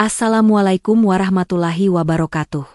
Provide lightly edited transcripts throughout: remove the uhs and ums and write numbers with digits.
Assalamualaikum warahmatullahi wabarakatuh.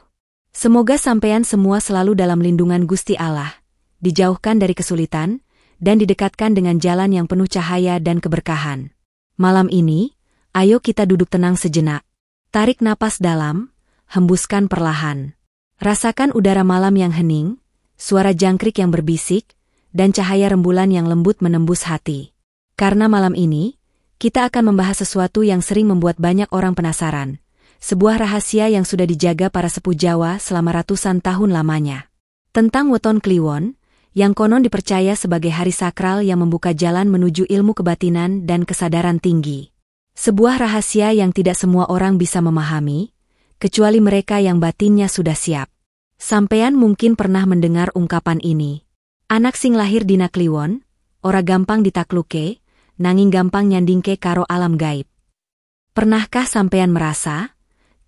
Semoga sampeyan semua selalu dalam lindungan Gusti Allah, dijauhkan dari kesulitan, dan didekatkan dengan jalan yang penuh cahaya dan keberkahan. Malam ini, ayo kita duduk tenang sejenak. Tarik napas dalam, hembuskan perlahan. Rasakan udara malam yang hening, suara jangkrik yang berbisik, dan cahaya rembulan yang lembut menembus hati. Karena malam ini, kita akan membahas sesuatu yang sering membuat banyak orang penasaran. Sebuah rahasia yang sudah dijaga para sepuh Jawa selama ratusan tahun lamanya. Tentang Weton Kliwon, yang konon dipercaya sebagai hari sakral yang membuka jalan menuju ilmu kebatinan dan kesadaran tinggi. Sebuah rahasia yang tidak semua orang bisa memahami, kecuali mereka yang batinnya sudah siap. Sampeyan mungkin pernah mendengar ungkapan ini. Anak sing lahir dina Kliwon, ora gampang ditakluke, nanging gampang nyandingke karo alam gaib. Pernahkah sampeyan merasa,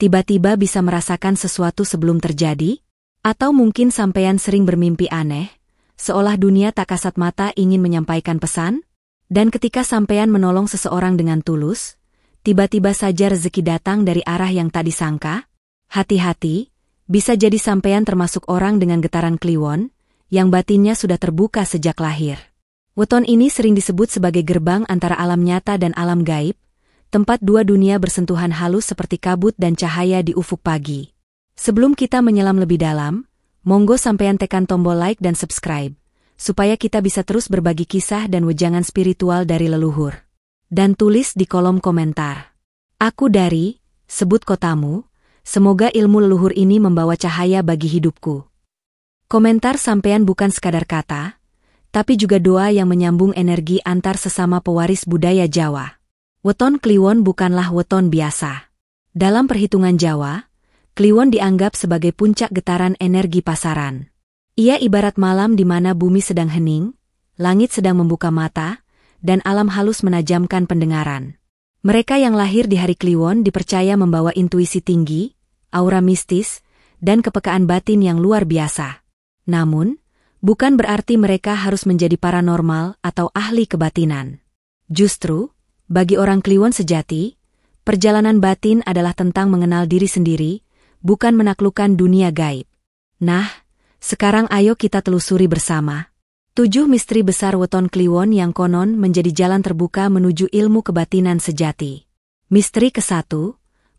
tiba-tiba bisa merasakan sesuatu sebelum terjadi? Atau mungkin sampeyan sering bermimpi aneh, seolah dunia tak kasat mata ingin menyampaikan pesan? Dan ketika sampeyan menolong seseorang dengan tulus, tiba-tiba saja rezeki datang dari arah yang tak disangka? Hati-hati, bisa jadi sampeyan termasuk orang dengan getaran Kliwon, yang batinnya sudah terbuka sejak lahir. Weton ini sering disebut sebagai gerbang antara alam nyata dan alam gaib, tempat dua dunia bersentuhan halus seperti kabut dan cahaya di ufuk pagi. Sebelum kita menyelam lebih dalam, monggo sampeyan tekan tombol like dan subscribe, supaya kita bisa terus berbagi kisah dan wejangan spiritual dari leluhur. Dan tulis di kolom komentar. Aku dari, sebut kotamu, semoga ilmu leluhur ini membawa cahaya bagi hidupku. Komentar sampeyan bukan sekadar kata, tapi juga doa yang menyambung energi antar sesama pewaris budaya Jawa. Weton Kliwon bukanlah weton biasa. Dalam perhitungan Jawa, Kliwon dianggap sebagai puncak getaran energi pasaran. Ia ibarat malam di mana bumi sedang hening, langit sedang membuka mata, dan alam halus menajamkan pendengaran. Mereka yang lahir di hari Kliwon dipercaya membawa intuisi tinggi, aura mistis, dan kepekaan batin yang luar biasa. Namun, bukan berarti mereka harus menjadi paranormal atau ahli kebatinan. Justru, bagi orang Kliwon sejati, perjalanan batin adalah tentang mengenal diri sendiri, bukan menaklukkan dunia gaib. Nah, sekarang ayo kita telusuri bersama 7 misteri besar Weton Kliwon yang konon menjadi jalan terbuka menuju ilmu kebatinan sejati. Misteri ke-1,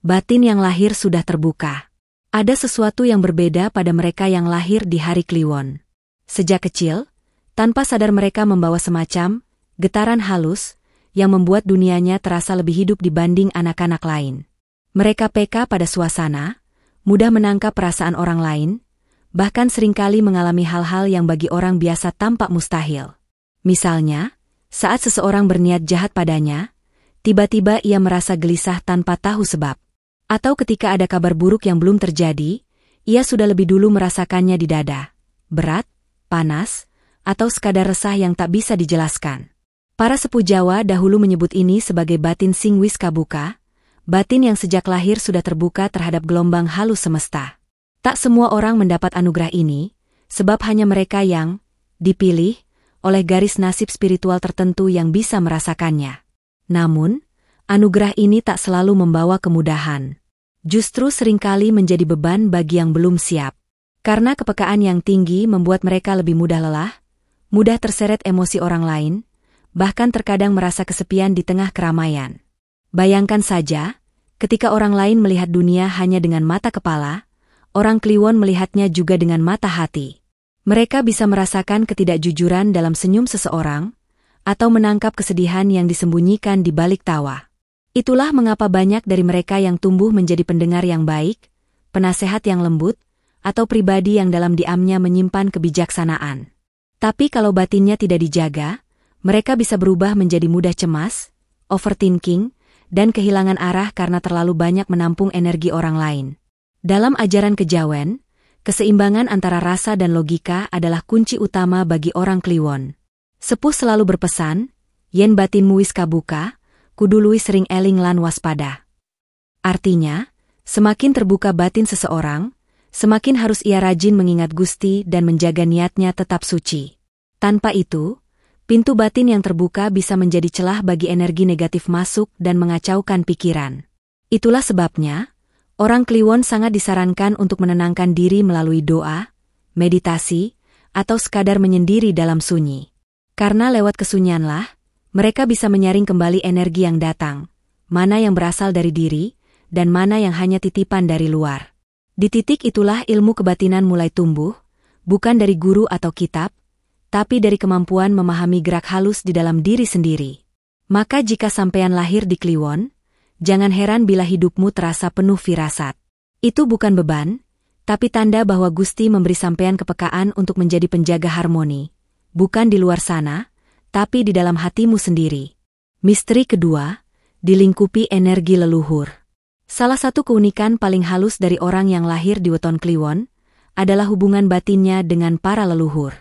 batin yang lahir sudah terbuka. Ada sesuatu yang berbeda pada mereka yang lahir di hari Kliwon. Sejak kecil, tanpa sadar mereka membawa semacam getaran halus yang membuat dunianya terasa lebih hidup dibanding anak-anak lain. Mereka peka pada suasana, mudah menangkap perasaan orang lain, bahkan seringkali mengalami hal-hal yang bagi orang biasa tampak mustahil. Misalnya, saat seseorang berniat jahat padanya, tiba-tiba ia merasa gelisah tanpa tahu sebab. Atau ketika ada kabar buruk yang belum terjadi, ia sudah lebih dulu merasakannya di dada, berat, panas, atau sekadar resah yang tak bisa dijelaskan. Para sepuh Jawa dahulu menyebut ini sebagai batin sing wis kabuka, batin yang sejak lahir sudah terbuka terhadap gelombang halus semesta. Tak semua orang mendapat anugerah ini, sebab hanya mereka yang dipilih oleh garis nasib spiritual tertentu yang bisa merasakannya. Namun, anugerah ini tak selalu membawa kemudahan. Justru seringkali menjadi beban bagi yang belum siap. Karena kepekaan yang tinggi membuat mereka lebih mudah lelah, mudah terseret emosi orang lain, bahkan terkadang merasa kesepian di tengah keramaian. Bayangkan saja, ketika orang lain melihat dunia hanya dengan mata kepala, orang Kliwon melihatnya juga dengan mata hati. Mereka bisa merasakan ketidakjujuran dalam senyum seseorang, atau menangkap kesedihan yang disembunyikan di balik tawa. Itulah mengapa banyak dari mereka yang tumbuh menjadi pendengar yang baik, penasehat yang lembut, atau pribadi yang dalam diamnya menyimpan kebijaksanaan. Tapi kalau batinnya tidak dijaga, mereka bisa berubah menjadi mudah cemas, overthinking, dan kehilangan arah karena terlalu banyak menampung energi orang lain. Dalam ajaran kejawen, keseimbangan antara rasa dan logika adalah kunci utama bagi orang Kliwon. Sepuh selalu berpesan, yen batinmu wis kabuka, kudu luwih sering eling lan waspada. Artinya, semakin terbuka batin seseorang, semakin harus ia rajin mengingat Gusti dan menjaga niatnya tetap suci. Tanpa itu, pintu batin yang terbuka bisa menjadi celah bagi energi negatif masuk dan mengacaukan pikiran. Itulah sebabnya, orang Kliwon sangat disarankan untuk menenangkan diri melalui doa, meditasi, atau sekadar menyendiri dalam sunyi. Karena lewat kesunyianlah, mereka bisa menyaring kembali energi yang datang, mana yang berasal dari diri, dan mana yang hanya titipan dari luar. Di titik itulah ilmu kebatinan mulai tumbuh, bukan dari guru atau kitab, tapi dari kemampuan memahami gerak halus di dalam diri sendiri. Maka jika sampean lahir di Kliwon, jangan heran bila hidupmu terasa penuh firasat. Itu bukan beban, tapi tanda bahwa Gusti memberi sampean kepekaan untuk menjadi penjaga harmoni, bukan di luar sana, tapi di dalam hatimu sendiri. Misteri kedua, dilingkupi energi leluhur. Salah satu keunikan paling halus dari orang yang lahir di weton Kliwon adalah hubungan batinnya dengan para leluhur.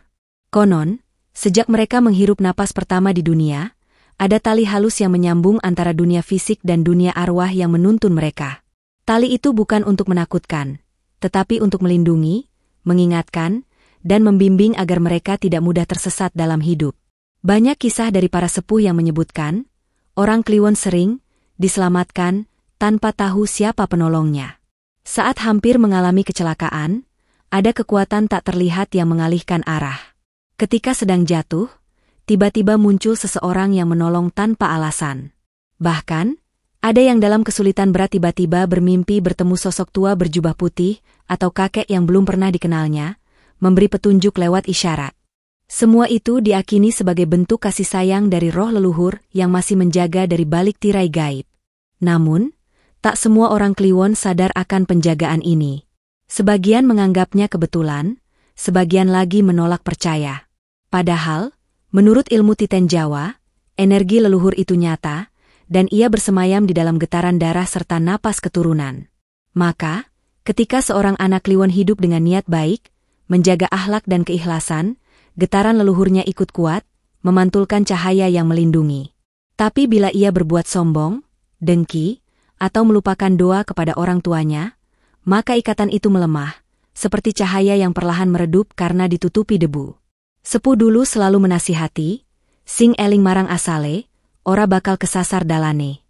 Konon, sejak mereka menghirup napas pertama di dunia, ada tali halus yang menyambung antara dunia fisik dan dunia arwah yang menuntun mereka. Tali itu bukan untuk menakutkan, tetapi untuk melindungi, mengingatkan, dan membimbing agar mereka tidak mudah tersesat dalam hidup. Banyak kisah dari para sepuh yang menyebutkan, orang Kliwon sering diselamatkan tanpa tahu siapa penolongnya. Saat hampir mengalami kecelakaan, ada kekuatan tak terlihat yang mengalihkan arah. Ketika sedang jatuh, tiba-tiba muncul seseorang yang menolong tanpa alasan. Bahkan, ada yang dalam kesulitan berat tiba-tiba bermimpi bertemu sosok tua berjubah putih atau kakek yang belum pernah dikenalnya, memberi petunjuk lewat isyarat. Semua itu diakini sebagai bentuk kasih sayang dari roh leluhur yang masih menjaga dari balik tirai gaib. Namun, tak semua orang Kliwon sadar akan penjagaan ini. Sebagian menganggapnya kebetulan, sebagian lagi menolak percaya. Padahal, menurut ilmu Titen Jawa, energi leluhur itu nyata, dan ia bersemayam di dalam getaran darah serta napas keturunan. Maka, ketika seorang anak Kliwon hidup dengan niat baik, menjaga akhlak dan keikhlasan, getaran leluhurnya ikut kuat, memantulkan cahaya yang melindungi. Tapi bila ia berbuat sombong, dengki, atau melupakan doa kepada orang tuanya, maka ikatan itu melemah, seperti cahaya yang perlahan meredup karena ditutupi debu. Sepuh dulu selalu menasihati, sing eling marang asale, ora bakal kesasar dalane.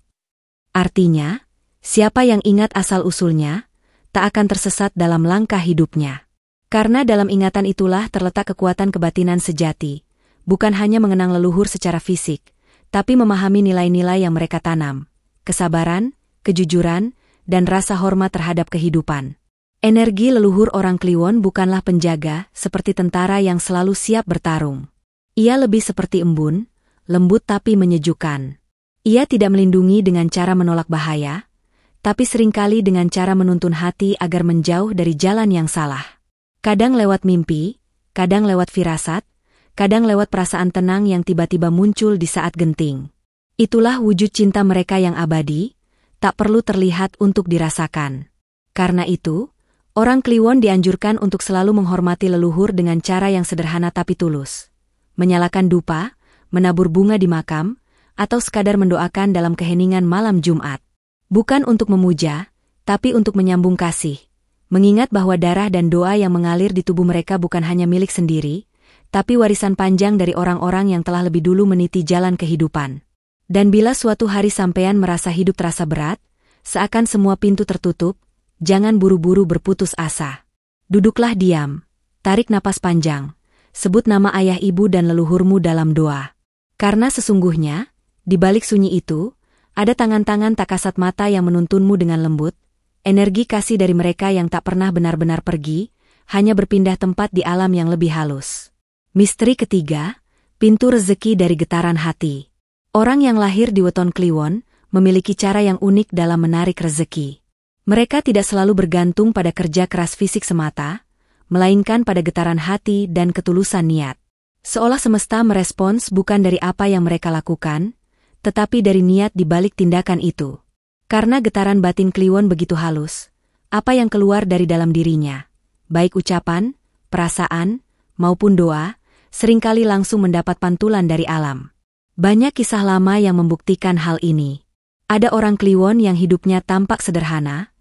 Artinya, siapa yang ingat asal-usulnya, tak akan tersesat dalam langkah hidupnya. Karena dalam ingatan itulah terletak kekuatan kebatinan sejati, bukan hanya mengenang leluhur secara fisik, tapi memahami nilai-nilai yang mereka tanam, kesabaran, kejujuran, dan rasa hormat terhadap kehidupan. Energi leluhur orang Kliwon bukanlah penjaga seperti tentara yang selalu siap bertarung. Ia lebih seperti embun, lembut tapi menyejukkan. Ia tidak melindungi dengan cara menolak bahaya, tapi seringkali dengan cara menuntun hati agar menjauh dari jalan yang salah. Kadang lewat mimpi, kadang lewat firasat, kadang lewat perasaan tenang yang tiba-tiba muncul di saat genting. Itulah wujud cinta mereka yang abadi, tak perlu terlihat untuk dirasakan. Karena itu, orang Kliwon dianjurkan untuk selalu menghormati leluhur dengan cara yang sederhana tapi tulus. Menyalakan dupa, menabur bunga di makam, atau sekadar mendoakan dalam keheningan malam Jumat. Bukan untuk memuja, tapi untuk menyambung kasih. Mengingat bahwa darah dan doa yang mengalir di tubuh mereka bukan hanya milik sendiri, tapi warisan panjang dari orang-orang yang telah lebih dulu meniti jalan kehidupan. Dan bila suatu hari sampean merasa hidup terasa berat, seakan semua pintu tertutup, jangan buru-buru berputus asa. Duduklah diam, tarik napas panjang, sebut nama ayah ibu dan leluhurmu dalam doa. Karena sesungguhnya, di balik sunyi itu, ada tangan-tangan tak kasat mata yang menuntunmu dengan lembut, energi kasih dari mereka yang tak pernah benar-benar pergi, hanya berpindah tempat di alam yang lebih halus. Misteri ketiga, pintu rezeki dari getaran hati. Orang yang lahir di weton Kliwon memiliki cara yang unik dalam menarik rezeki. Mereka tidak selalu bergantung pada kerja keras fisik semata, melainkan pada getaran hati dan ketulusan niat. Seolah semesta merespons bukan dari apa yang mereka lakukan, tetapi dari niat di balik tindakan itu. Karena getaran batin Kliwon begitu halus, apa yang keluar dari dalam dirinya, baik ucapan, perasaan, maupun doa, seringkali langsung mendapat pantulan dari alam. Banyak kisah lama yang membuktikan hal ini. Ada orang Kliwon yang hidupnya tampak sederhana,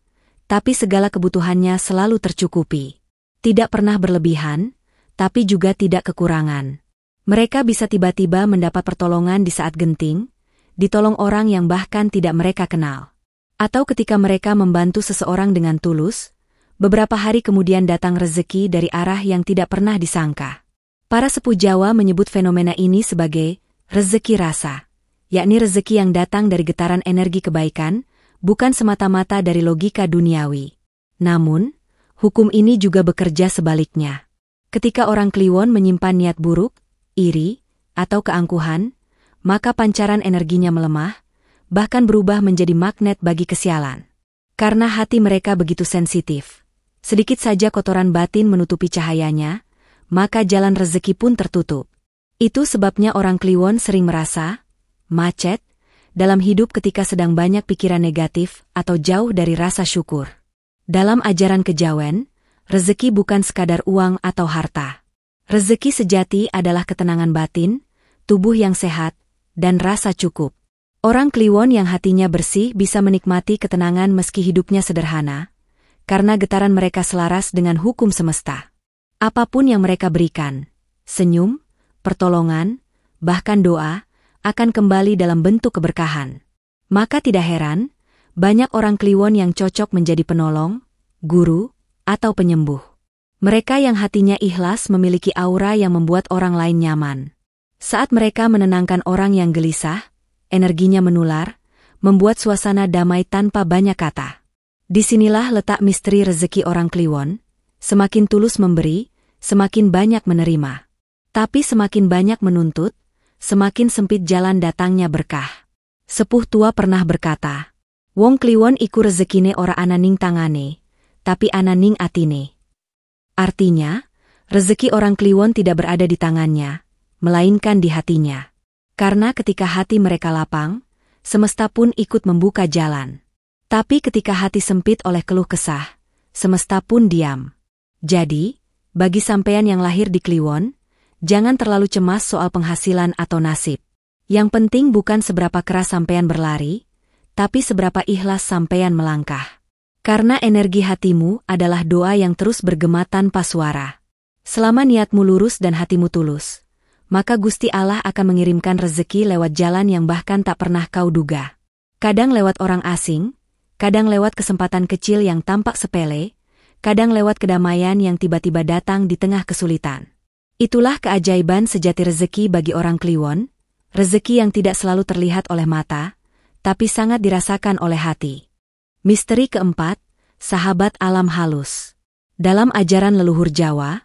tapi segala kebutuhannya selalu tercukupi. Tidak pernah berlebihan, tapi juga tidak kekurangan. Mereka bisa tiba-tiba mendapat pertolongan di saat genting, ditolong orang yang bahkan tidak mereka kenal. Atau ketika mereka membantu seseorang dengan tulus, beberapa hari kemudian datang rezeki dari arah yang tidak pernah disangka. Para sepuh Jawa menyebut fenomena ini sebagai rezeki rasa, yakni rezeki yang datang dari getaran energi kebaikan, bukan semata-mata dari logika duniawi. Namun, hukum ini juga bekerja sebaliknya. Ketika orang Kliwon menyimpan niat buruk, iri, atau keangkuhan, maka pancaran energinya melemah, bahkan berubah menjadi magnet bagi kesialan. Karena hati mereka begitu sensitif, sedikit saja kotoran batin menutupi cahayanya, maka jalan rezeki pun tertutup. Itu sebabnya orang Kliwon sering merasa macet dalam hidup ketika sedang banyak pikiran negatif atau jauh dari rasa syukur. Dalam ajaran kejawen, rezeki bukan sekadar uang atau harta. Rezeki sejati adalah ketenangan batin, tubuh yang sehat, dan rasa cukup. Orang Kliwon yang hatinya bersih bisa menikmati ketenangan meski hidupnya sederhana, karena getaran mereka selaras dengan hukum semesta. Apapun yang mereka berikan, senyum, pertolongan, bahkan doa, akan kembali dalam bentuk keberkahan. Maka tidak heran, banyak orang Kliwon yang cocok menjadi penolong, guru, atau penyembuh. Mereka yang hatinya ikhlas memiliki aura yang membuat orang lain nyaman. Saat mereka menenangkan orang yang gelisah, energinya menular, membuat suasana damai tanpa banyak kata. Disinilah letak misteri rezeki orang Kliwon. Semakin tulus memberi, semakin banyak menerima. Tapi semakin banyak menuntut, semakin sempit jalan datangnya berkah. Sepuh tua pernah berkata, "Wong Kliwon iku rezekine ora ana ning tangane, tapi ana ning atine." Artinya, rezeki orang Kliwon tidak berada di tangannya, melainkan di hatinya. Karena ketika hati mereka lapang, semesta pun ikut membuka jalan. Tapi ketika hati sempit oleh keluh kesah, semesta pun diam. Jadi, bagi sampean yang lahir di Kliwon, jangan terlalu cemas soal penghasilan atau nasib. Yang penting bukan seberapa keras sampean berlari, tapi seberapa ikhlas sampean melangkah. Karena energi hatimu adalah doa yang terus bergema tanpa suara. Selama niatmu lurus dan hatimu tulus, maka Gusti Allah akan mengirimkan rezeki lewat jalan yang bahkan tak pernah kau duga. Kadang lewat orang asing, kadang lewat kesempatan kecil yang tampak sepele, kadang lewat kedamaian yang tiba-tiba datang di tengah kesulitan. Itulah keajaiban sejati rezeki bagi orang Kliwon, rezeki yang tidak selalu terlihat oleh mata, tapi sangat dirasakan oleh hati. Misteri keempat, sahabat alam halus. Dalam ajaran leluhur Jawa,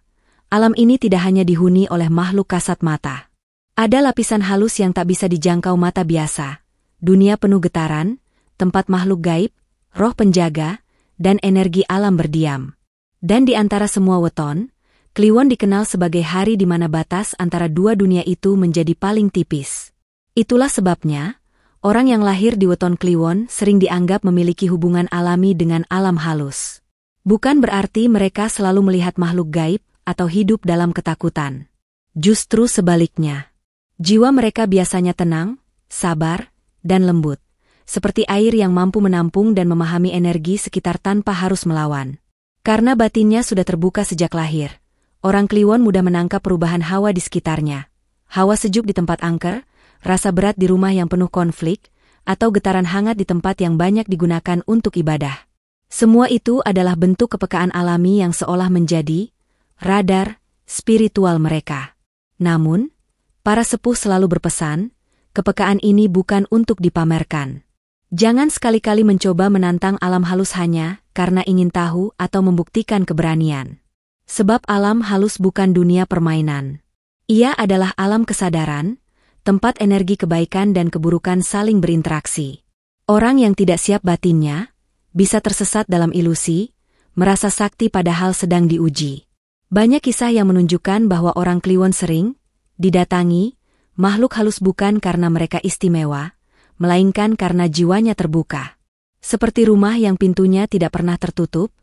alam ini tidak hanya dihuni oleh makhluk kasat mata. Ada lapisan halus yang tak bisa dijangkau mata biasa, dunia penuh getaran, tempat makhluk gaib, roh penjaga, dan energi alam berdiam. Dan di antara semua weton, Kliwon dikenal sebagai hari di mana batas antara dua dunia itu menjadi paling tipis. Itulah sebabnya, orang yang lahir di weton Kliwon sering dianggap memiliki hubungan alami dengan alam halus. Bukan berarti mereka selalu melihat makhluk gaib atau hidup dalam ketakutan. Justru sebaliknya. Jiwa mereka biasanya tenang, sabar, dan lembut. Seperti air yang mampu menampung dan memahami energi sekitar tanpa harus melawan. Karena batinnya sudah terbuka sejak lahir, orang Kliwon mudah menangkap perubahan hawa di sekitarnya. Hawa sejuk di tempat angker, rasa berat di rumah yang penuh konflik, atau getaran hangat di tempat yang banyak digunakan untuk ibadah. Semua itu adalah bentuk kepekaan alami yang seolah menjadi radar spiritual mereka. Namun, para sepuh selalu berpesan, kepekaan ini bukan untuk dipamerkan. Jangan sekali-kali mencoba menantang alam halus hanya karena ingin tahu atau membuktikan keberanian. Sebab alam halus bukan dunia permainan. Ia adalah alam kesadaran, tempat energi kebaikan dan keburukan saling berinteraksi. Orang yang tidak siap batinnya, bisa tersesat dalam ilusi, merasa sakti padahal sedang diuji. Banyak kisah yang menunjukkan bahwa orang Kliwon sering didatangi makhluk halus bukan karena mereka istimewa, melainkan karena jiwanya terbuka. Seperti rumah yang pintunya tidak pernah tertutup,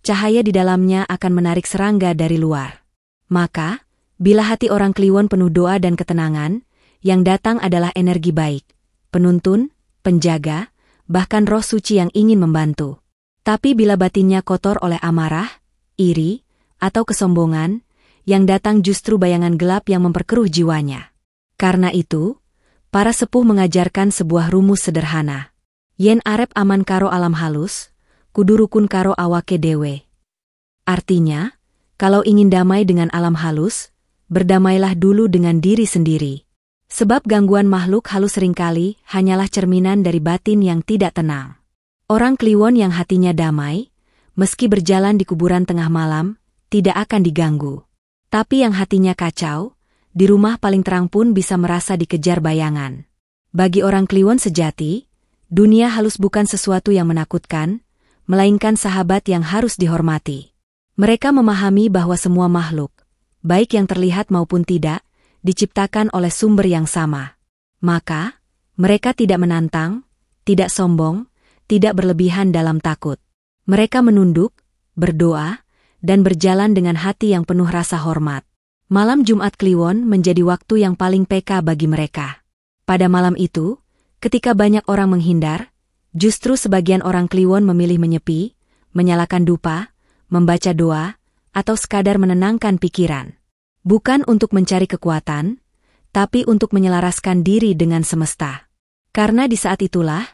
cahaya di dalamnya akan menarik serangga dari luar. Maka, bila hati orang Kliwon penuh doa dan ketenangan, yang datang adalah energi baik, penuntun, penjaga, bahkan roh suci yang ingin membantu. Tapi bila batinnya kotor oleh amarah, iri, atau kesombongan, yang datang justru bayangan gelap yang memperkeruh jiwanya. Karena itu, para sepuh mengajarkan sebuah rumus sederhana. Yen arep aman karo alam halus, kudu rukun karo awake dewe. Artinya, kalau ingin damai dengan alam halus, berdamailah dulu dengan diri sendiri. Sebab gangguan makhluk halus seringkali hanyalah cerminan dari batin yang tidak tenang. Orang Kliwon yang hatinya damai, meski berjalan di kuburan tengah malam, tidak akan diganggu. Tapi yang hatinya kacau, di rumah paling terang pun bisa merasa dikejar bayangan. Bagi orang Kliwon sejati, dunia halus bukan sesuatu yang menakutkan, melainkan sahabat yang harus dihormati. Mereka memahami bahwa semua makhluk, baik yang terlihat maupun tidak, diciptakan oleh sumber yang sama. Maka, mereka tidak menantang, tidak sombong, tidak berlebihan dalam takut. Mereka menunduk, berdoa, dan berjalan dengan hati yang penuh rasa hormat. Malam Jumat Kliwon menjadi waktu yang paling peka bagi mereka. Pada malam itu, ketika banyak orang menghindar, justru sebagian orang Kliwon memilih menyepi, menyalakan dupa, membaca doa, atau sekadar menenangkan pikiran. Bukan untuk mencari kekuatan, tapi untuk menyelaraskan diri dengan semesta. Karena di saat itulah,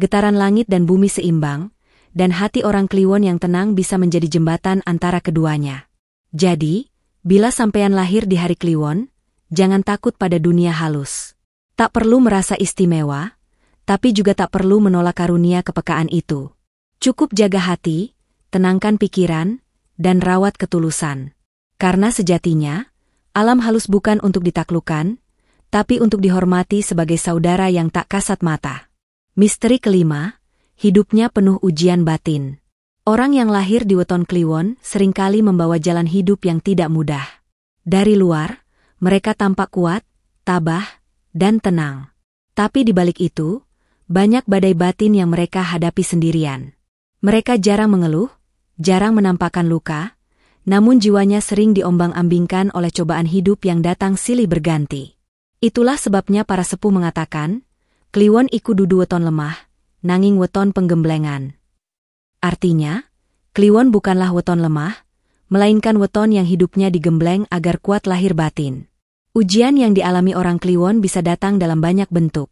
getaran langit dan bumi seimbang, dan hati orang Kliwon yang tenang bisa menjadi jembatan antara keduanya. Jadi, bila sampean lahir di hari Kliwon, jangan takut pada dunia halus. Tak perlu merasa istimewa, tapi juga tak perlu menolak karunia kepekaan itu. Cukup jaga hati, tenangkan pikiran, dan rawat ketulusan. Karena sejatinya, alam halus bukan untuk ditaklukkan, tapi untuk dihormati sebagai saudara yang tak kasat mata. Misteri kelima, hidupnya penuh ujian batin. Orang yang lahir di weton Kliwon seringkali membawa jalan hidup yang tidak mudah. Dari luar, mereka tampak kuat, tabah, dan tenang. Tapi di balik itu, banyak badai batin yang mereka hadapi sendirian. Mereka jarang mengeluh, jarang menampakkan luka, namun jiwanya sering diombang-ambingkan oleh cobaan hidup yang datang silih berganti. Itulah sebabnya para sepuh mengatakan, Kliwon iku dudu weton lemah, nanging weton penggemblengan. Artinya, Kliwon bukanlah weton lemah, melainkan weton yang hidupnya digembleng agar kuat lahir batin. Ujian yang dialami orang Kliwon bisa datang dalam banyak bentuk.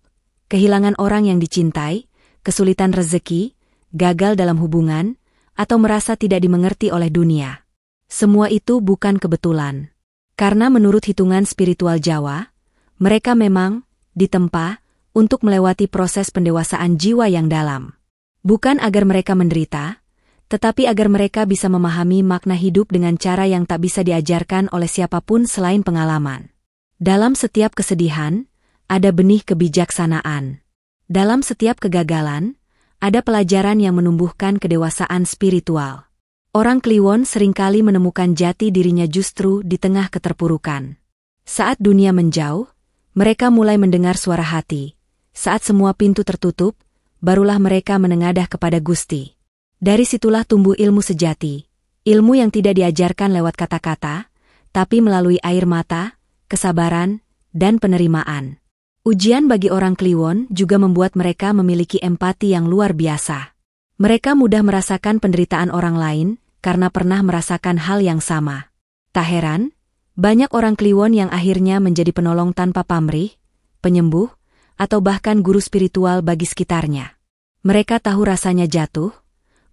Kehilangan orang yang dicintai, kesulitan rezeki, gagal dalam hubungan, atau merasa tidak dimengerti oleh dunia. Semua itu bukan kebetulan. Karena menurut hitungan spiritual Jawa, mereka memang ditempa untuk melewati proses pendewasaan jiwa yang dalam. Bukan agar mereka menderita, tetapi agar mereka bisa memahami makna hidup dengan cara yang tak bisa diajarkan oleh siapapun selain pengalaman. Dalam setiap kesedihan, ada benih kebijaksanaan. Dalam setiap kegagalan, ada pelajaran yang menumbuhkan kedewasaan spiritual. Orang Kliwon seringkali menemukan jati dirinya justru di tengah keterpurukan. Saat dunia menjauh, mereka mulai mendengar suara hati. Saat semua pintu tertutup, barulah mereka menengadah kepada Gusti. Dari situlah tumbuh ilmu sejati, ilmu yang tidak diajarkan lewat kata-kata, tapi melalui air mata, kesabaran, dan penerimaan. Ujian bagi orang Kliwon juga membuat mereka memiliki empati yang luar biasa. Mereka mudah merasakan penderitaan orang lain karena pernah merasakan hal yang sama. Tak heran, banyak orang Kliwon yang akhirnya menjadi penolong tanpa pamrih, penyembuh, atau bahkan guru spiritual bagi sekitarnya. Mereka tahu rasanya jatuh,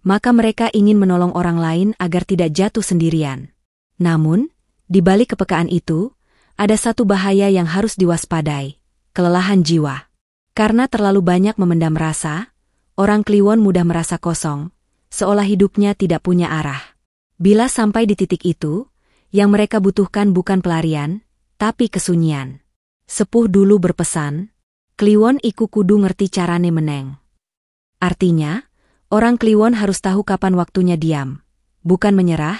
maka mereka ingin menolong orang lain agar tidak jatuh sendirian. Namun, di balik kepekaan itu, ada satu bahaya yang harus diwaspadai, kelelahan jiwa. Karena terlalu banyak memendam rasa, orang Kliwon mudah merasa kosong, seolah hidupnya tidak punya arah. Bila sampai di titik itu, yang mereka butuhkan bukan pelarian, tapi kesunyian. Sepuh dulu berpesan, Kliwon iku kudu ngerti carane meneng. Artinya, orang Kliwon harus tahu kapan waktunya diam, bukan menyerah,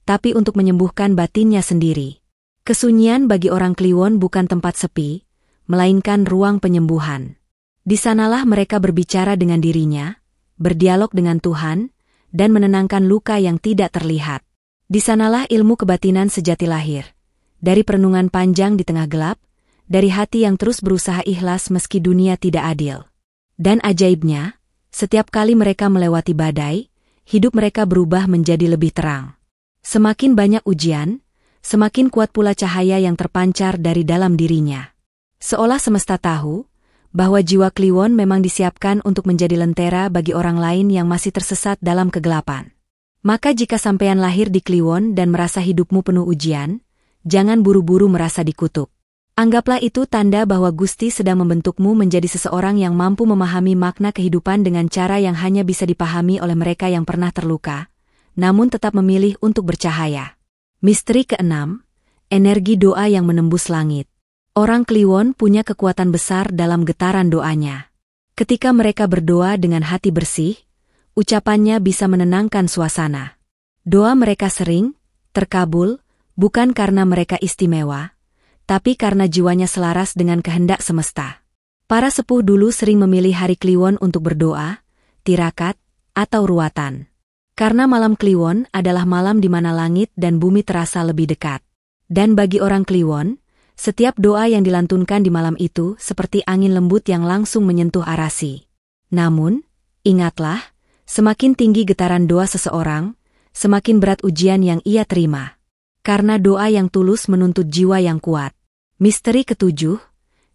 tapi untuk menyembuhkan batinnya sendiri. Kesunyian bagi orang Kliwon bukan tempat sepi, melainkan ruang penyembuhan. Di sanalah mereka berbicara dengan dirinya, berdialog dengan Tuhan, dan menenangkan luka yang tidak terlihat. Di sanalah ilmu kebatinan sejati lahir. Dari perenungan panjang di tengah gelap, dari hati yang terus berusaha ikhlas meski dunia tidak adil. Dan ajaibnya, setiap kali mereka melewati badai, hidup mereka berubah menjadi lebih terang. Semakin banyak ujian, semakin kuat pula cahaya yang terpancar dari dalam dirinya. Seolah semesta tahu bahwa jiwa Kliwon memang disiapkan untuk menjadi lentera bagi orang lain yang masih tersesat dalam kegelapan. Maka jika sampean lahir di Kliwon dan merasa hidupmu penuh ujian, jangan buru-buru merasa dikutuk. Anggaplah itu tanda bahwa Gusti sedang membentukmu menjadi seseorang yang mampu memahami makna kehidupan dengan cara yang hanya bisa dipahami oleh mereka yang pernah terluka, namun tetap memilih untuk bercahaya. Misteri keenam, energi doa yang menembus langit. Orang Kliwon punya kekuatan besar dalam getaran doanya. Ketika mereka berdoa dengan hati bersih, ucapannya bisa menenangkan suasana. Doa mereka sering terkabul, bukan karena mereka istimewa, tapi karena jiwanya selaras dengan kehendak semesta. Para sepuh dulu sering memilih hari Kliwon untuk berdoa, tirakat, atau ruatan. Karena malam Kliwon adalah malam di mana langit dan bumi terasa lebih dekat. Dan bagi orang Kliwon, setiap doa yang dilantunkan di malam itu seperti angin lembut yang langsung menyentuh arasi. Namun, ingatlah, semakin tinggi getaran doa seseorang, semakin berat ujian yang ia terima. Karena doa yang tulus menuntut jiwa yang kuat. Misteri ketujuh,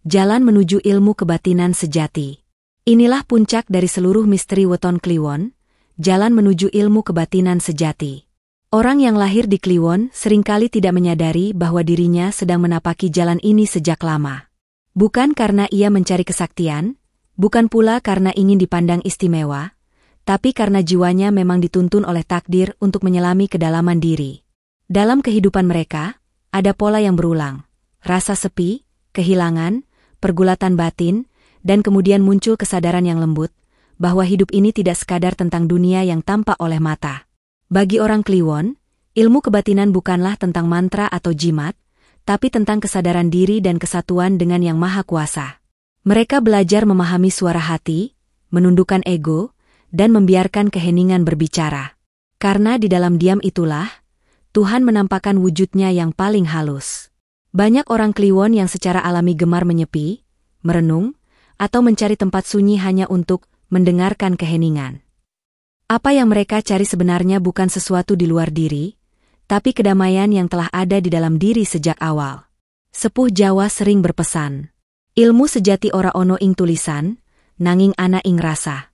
jalan menuju ilmu kebatinan sejati. Inilah puncak dari seluruh misteri weton Kliwon, jalan menuju ilmu kebatinan sejati. Orang yang lahir di Kliwon seringkali tidak menyadari bahwa dirinya sedang menapaki jalan ini sejak lama. Bukan karena ia mencari kesaktian, bukan pula karena ingin dipandang istimewa, tapi karena jiwanya memang dituntun oleh takdir untuk menyelami kedalaman diri. Dalam kehidupan mereka, ada pola yang berulang. Rasa sepi, kehilangan, pergulatan batin, dan kemudian muncul kesadaran yang lembut, bahwa hidup ini tidak sekadar tentang dunia yang tampak oleh mata. Bagi orang Kliwon, ilmu kebatinan bukanlah tentang mantra atau jimat, tapi tentang kesadaran diri dan kesatuan dengan Yang Maha Kuasa. Mereka belajar memahami suara hati, menundukkan ego, dan membiarkan keheningan berbicara. Karena di dalam diam itulah, Tuhan menampakkan wujudnya yang paling halus. Banyak orang Kliwon yang secara alami gemar menyepi, merenung, atau mencari tempat sunyi hanya untuk mendengarkan keheningan. Apa yang mereka cari sebenarnya bukan sesuatu di luar diri, tapi kedamaian yang telah ada di dalam diri sejak awal. Sepuh Jawa sering berpesan, ilmu sejati ora ono ing tulisan, nanging ana ing rasa.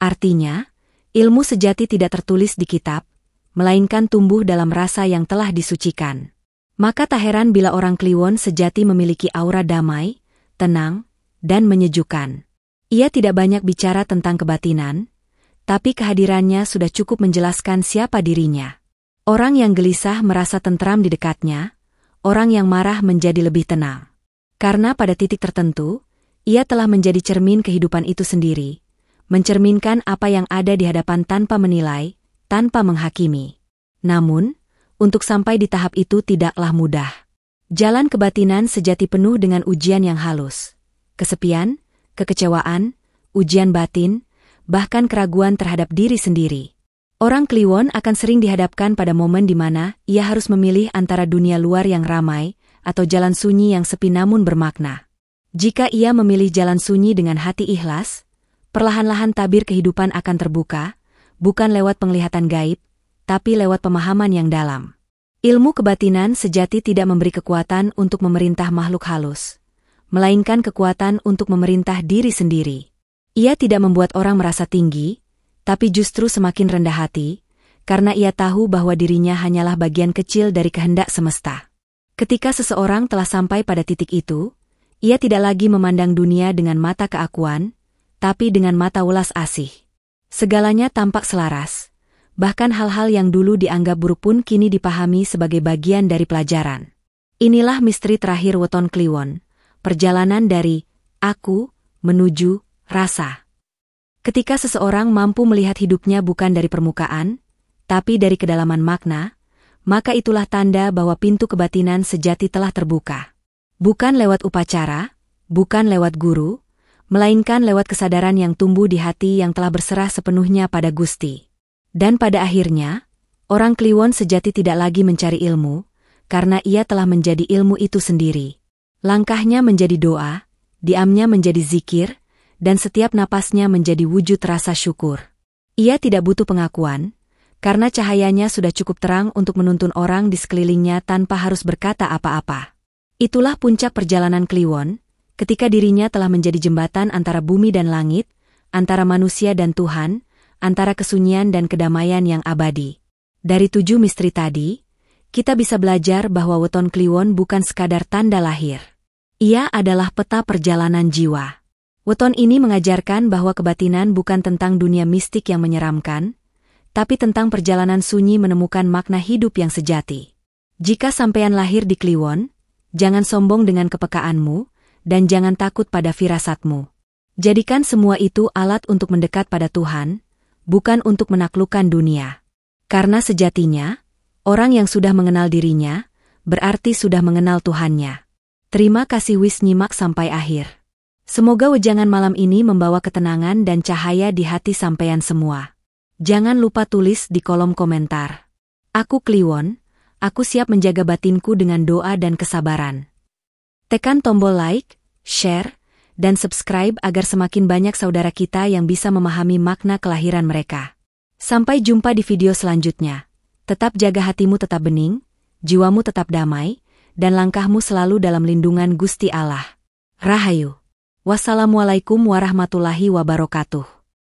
Artinya, ilmu sejati tidak tertulis di kitab, melainkan tumbuh dalam rasa yang telah disucikan. Maka tak heran bila orang Kliwon sejati memiliki aura damai, tenang, dan menyejukkan. Ia tidak banyak bicara tentang kebatinan, tapi kehadirannya sudah cukup menjelaskan siapa dirinya. Orang yang gelisah merasa tentram di dekatnya, orang yang marah menjadi lebih tenang. Karena pada titik tertentu, ia telah menjadi cermin kehidupan itu sendiri, mencerminkan apa yang ada di hadapan tanpa menilai, tanpa menghakimi. Namun, untuk sampai di tahap itu tidaklah mudah. Jalan kebatinan sejati penuh dengan ujian yang halus. Kesepian, kekecewaan, ujian batin, bahkan keraguan terhadap diri sendiri. Orang Kliwon akan sering dihadapkan pada momen di mana ia harus memilih antara dunia luar yang ramai atau jalan sunyi yang sepi namun bermakna. Jika ia memilih jalan sunyi dengan hati ikhlas, perlahan-lahan tabir kehidupan akan terbuka, bukan lewat penglihatan gaib, tapi lewat pemahaman yang dalam. Ilmu kebatinan sejati tidak memberi kekuatan untuk memerintah makhluk halus, melainkan kekuatan untuk memerintah diri sendiri. Ia tidak membuat orang merasa tinggi, tapi justru semakin rendah hati, karena ia tahu bahwa dirinya hanyalah bagian kecil dari kehendak semesta. Ketika seseorang telah sampai pada titik itu, ia tidak lagi memandang dunia dengan mata keakuan, tapi dengan mata welas asih. Segalanya tampak selaras. Bahkan hal-hal yang dulu dianggap buruk pun kini dipahami sebagai bagian dari pelajaran. Inilah misteri terakhir weton Kliwon, perjalanan dari aku menuju rasa. Ketika seseorang mampu melihat hidupnya bukan dari permukaan, tapi dari kedalaman makna, maka itulah tanda bahwa pintu kebatinan sejati telah terbuka. Bukan lewat upacara, bukan lewat guru, melainkan lewat kesadaran yang tumbuh di hati yang telah berserah sepenuhnya pada Gusti. Dan pada akhirnya, orang Kliwon sejati tidak lagi mencari ilmu, karena ia telah menjadi ilmu itu sendiri. Langkahnya menjadi doa, diamnya menjadi zikir, dan setiap napasnya menjadi wujud rasa syukur. Ia tidak butuh pengakuan, karena cahayanya sudah cukup terang untuk menuntun orang di sekelilingnya tanpa harus berkata apa-apa. Itulah puncak perjalanan Kliwon, ketika dirinya telah menjadi jembatan antara bumi dan langit, antara manusia dan Tuhan, antara kesunyian dan kedamaian yang abadi. Dari 7 misteri tadi, kita bisa belajar bahwa Weton Kliwon bukan sekadar tanda lahir. Ia adalah peta perjalanan jiwa. Weton ini mengajarkan bahwa kebatinan bukan tentang dunia mistik yang menyeramkan, tapi tentang perjalanan sunyi menemukan makna hidup yang sejati. Jika sampean lahir di Kliwon, jangan sombong dengan kepekaanmu, dan jangan takut pada firasatmu. Jadikan semua itu alat untuk mendekat pada Tuhan, bukan untuk menaklukkan dunia. Karena sejatinya, orang yang sudah mengenal dirinya, berarti sudah mengenal Tuhannya. Terima kasih wis nyimak sampai akhir. Semoga wejangan malam ini membawa ketenangan dan cahaya di hati sampean semua. Jangan lupa tulis di kolom komentar. Aku Kliwon, aku siap menjaga batinku dengan doa dan kesabaran. Tekan tombol like, share, dan subscribe agar semakin banyak saudara kita yang bisa memahami makna kelahiran mereka. Sampai jumpa di video selanjutnya. Tetap jaga hatimu tetap bening, jiwamu tetap damai, dan langkahmu selalu dalam lindungan Gusti Allah. Rahayu. Wassalamualaikum warahmatullahi wabarakatuh.